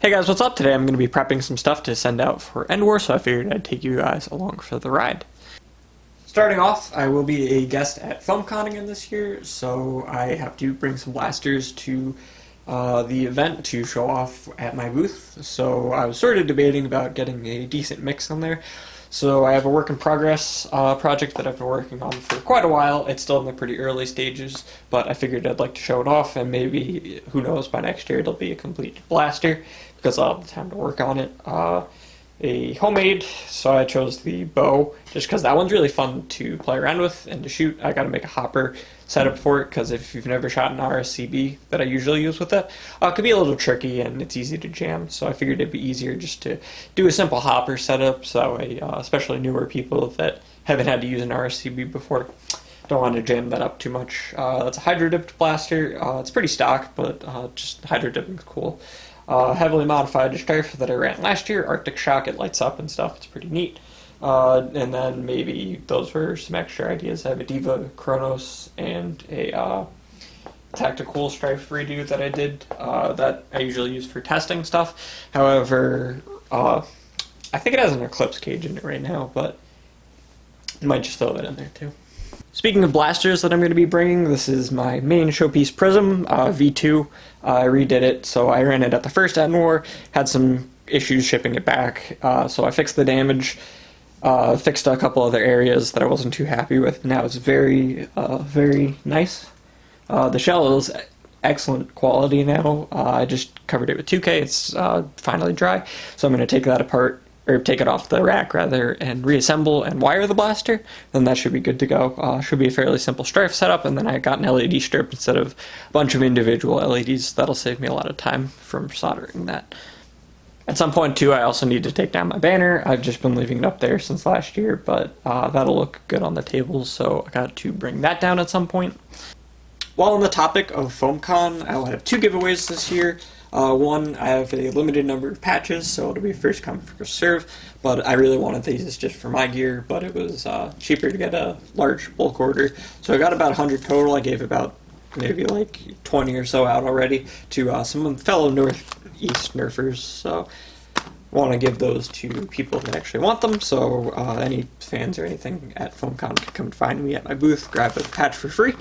Hey guys, what's up? Today I'm going to be prepping some stuff to send out for Endwar, so I figured I'd take you guys along for the ride. Starting off, I will be a guest at FilmCon again this year, so I have to bring some blasters to the event to show off at my booth. So I was sort of debating about getting a decent mix on there. So I have a work in progress project that I've been working on for quite a while. It's still in the pretty early stages, but I figured I'd like to show it off, and maybe, who knows, by next year it'll be a complete blaster because I'll have the time to work on it. A homemade, so I chose the bow just because that one's really fun to play around with and to shoot. I gotta make a hopper setup for it because if you've never shot an RSCB that I usually use with it, it could be a little tricky and it's easy to jam, so I figured it'd be easier just to do a simple hopper setup so especially newer people that haven't had to use an RSCB before don't want to jam that up too much. That's a hydro-dipped blaster. It's pretty stock, but just hydro-dipping is cool. Heavily modified strife that I ran last year, Arctic Shock, it lights up and stuff, it's pretty neat. And then maybe those were some extra ideas. I have a Diva Chronos and a tactical strife redo that I did that I usually use for testing stuff. However, I think it has an Eclipse cage in it right now, but I might just throw that in there too. Speaking of blasters that I'm going to be bringing, this is my main showpiece Prism, V2. I redid it, so I ran it at the first Endwar, had some issues shipping it back, so I fixed the damage, fixed a couple other areas that I wasn't too happy with. Now it's very, very nice. The shell is excellent quality now. I just covered it with 2K, it's finally dry, so I'm going to take that apart, or take it off the rack rather, and reassemble and wire the blaster. Then that should be good to go. Should be a fairly simple strife setup, and then I got an LED strip instead of a bunch of individual LEDs. That'll save me a lot of time from soldering that. At some point too, I also need to take down my banner. I've just been leaving it up there since last year, but that'll look good on the table, so I got to bring that down at some point. While on the topic of FilmCon, I'll have 2 giveaways this year. One, I have a limited number of patches, so it'll be first come, first serve, but I really wanted these just for my gear, but it was cheaper to get a large bulk order. So I got about 100 total. I gave about maybe like 20 or so out already to some fellow Northeast Nerfers, so I want to give those to people that actually want them, so any fans or anything at FilmCon can come find me at my booth, grab a patch for free.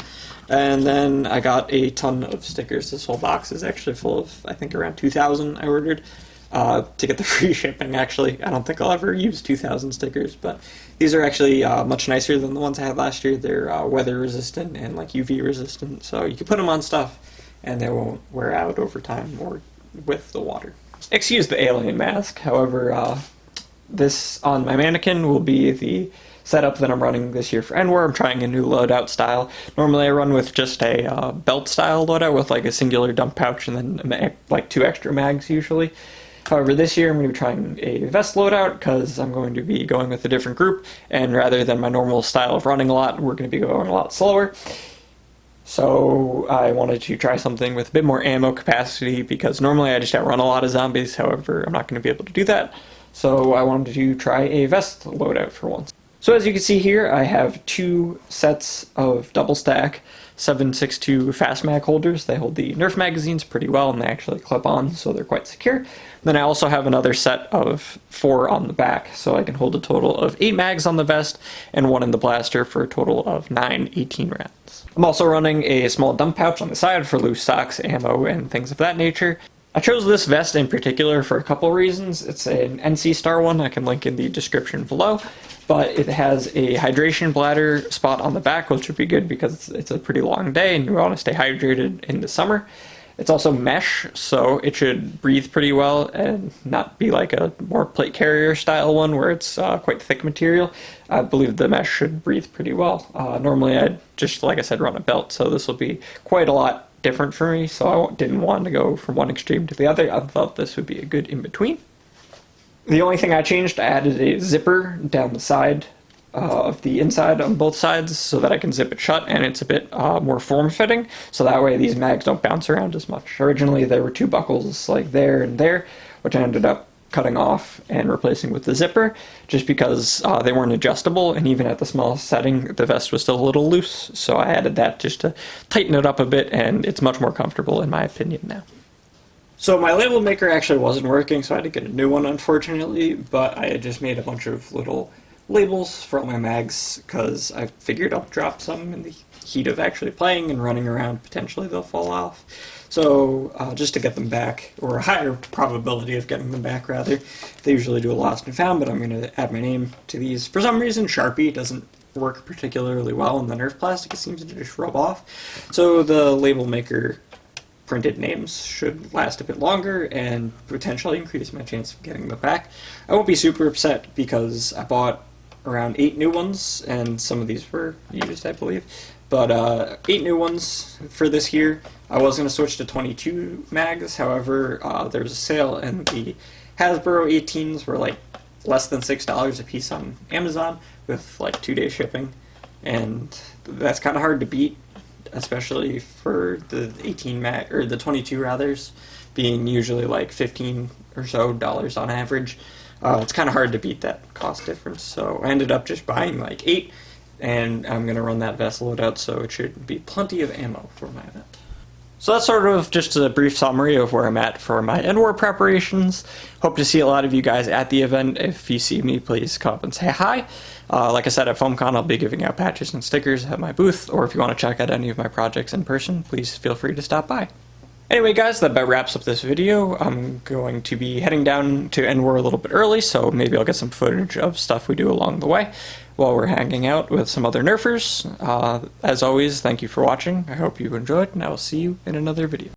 And then I got a ton of stickers. This whole box is actually full of, I think, around 2,000 I ordered to get the free shipping, actually. I don't think I'll ever use 2,000 stickers, but these are actually much nicer than the ones I had last year. They're weather resistant and like UV resistant, so you can put them on stuff and they won't wear out over time or with the water. Excuse the alien mask, however, this on my mannequin will be the setup that I'm running this year for Endwar. I'm trying a new loadout style. Normally I run with just a belt style loadout with like a singular dump pouch and then like 2 extra mags usually. However, this year I'm going to be trying a vest loadout because I'm going to be going with a different group, and rather than my normal style of running a lot, we're going to be going a lot slower. So I wanted to try something with a bit more ammo capacity because normally I just outrun a lot of zombies. However, I'm not going to be able to do that. So I wanted to try a vest loadout for once. So as you can see here, I have 2 sets of double stack 7.62 fast mag holders. They hold the Nerf magazines pretty well and they actually clip on, so they're quite secure. Then I also have another set of 4 on the back, so I can hold a total of 8 mags on the vest and 1 in the blaster for a total of 9 18 rounds. I'm also running a small dump pouch on the side for loose stocks, ammo, and things of that nature. I chose this vest in particular for a couple reasons. It's an NC Star one, I can link in the description below, but it has a hydration bladder spot on the back, which would be good because it's a pretty long day and you want to stay hydrated in the summer. It's also mesh, so it should breathe pretty well and not be like a more plate carrier style one where it's quite thick material. I believe the mesh should breathe pretty well. Normally I'd just, like I said, run a belt, so this will be quite a lot different for me, so I didn't want to go from one extreme to the other. I thought this would be a good in-between. The only thing I changed, I added a zipper down the side of the inside on both sides so that I can zip it shut, and it's a bit more form-fitting, so that way these mags don't bounce around as much. Originally there were 2 buckles like there and there, which I ended up cutting off and replacing with the zipper, just because they weren't adjustable, and even at the smallest setting, the vest was still a little loose, so I added that just to tighten it up a bit, and it's much more comfortable in my opinion now. So my label maker actually wasn't working, so I had to get a new one, unfortunately, but I had just made a bunch of little labels for all my mags, because I figured I'll drop some in the heat of actually playing and running around. Potentially they'll fall off. So just to get them back, or a higher probability of getting them back, rather, they usually do a lost and found, but I'm going to add my name to these. For some reason, Sharpie doesn't work particularly well in the Nerf plastic. It seems to just rub off. So the label maker printed names should last a bit longer and potentially increase my chance of getting them back. I won't be super upset because I bought around 8 new ones, and some of these were used, I believe. But 8 new ones for this year. I was going to switch to 22 mags, however, there was a sale and the Hasbro 18s were like less than $6 a piece on Amazon with like 2-day shipping, and that's kind of hard to beat, especially for the 18 mag, or the 22 rathers, being usually like $15 or so on average. It's kind of hard to beat that cost difference, so I ended up just buying like 8, and I'm going to run that vessel loadout, so it should be plenty of ammo for my event. So that's sort of just a brief summary of where I'm at for my Endwar preparations. Hope to see a lot of you guys at the event. If you see me, please come up and say hi. Like I said, at FoamCon, I'll be giving out patches and stickers at my booth, or if you want to check out any of my projects in person, please feel free to stop by. Anyway, guys, that about wraps up this video. I'm going to be heading down to Endwar a little bit early, so maybe I'll get some footage of stuff we do along the way while we're hanging out with some other Nerfers. As always, thank you for watching. I hope you enjoyed, and I will see you in another video.